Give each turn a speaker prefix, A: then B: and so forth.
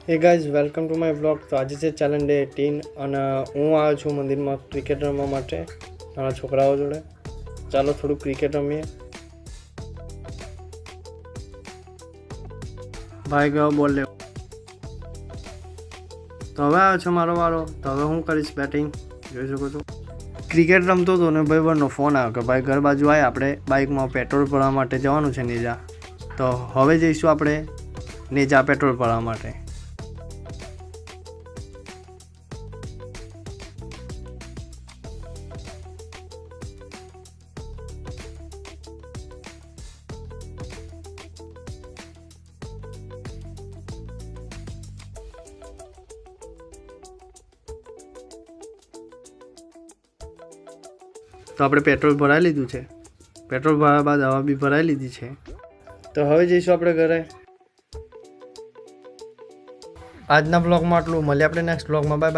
A: Hey guys welcome to my blog. તો આજે છે ચેલેન્જ ડે 18 અને હું આવ્યો છું મંદિરમાં ક્રિકેટ રમવા માટે નાના છોકરાઓ જોડે. ચાલો થોડું ક્રિકેટ રમીએ. ભાઈ ગયો બોલ લે. તો હવે આવ્યો છે મારો વારો. તો હવે હું કરીશ બેટિંગ. જોઈ શકો છો ક્રિકેટ રમતો હતો ને ભાઈબંધનો ફોન આવ્યો કે ભાઈ ઘર બાજુ આવે, આપણે બાઇકમાં પેટ્રોલ ભરવા માટે જવાનું છે નેજા. તો હવે જઈશું આપણે નેજા પેટ્રોલ ભરવા માટે. તો આપણે પેટ્રોલ ભરાઈ લીધું છે. પેટ્રોલ ભરાયા બાદ હવા બી ભરાઈ લીધી છે. તો હવે જઈશું આપણે ઘરે. આજના બ્લોગમાં આટલું. મળીએ આપણે નેક્સ્ટ બ્લોગમાં. Bye bye.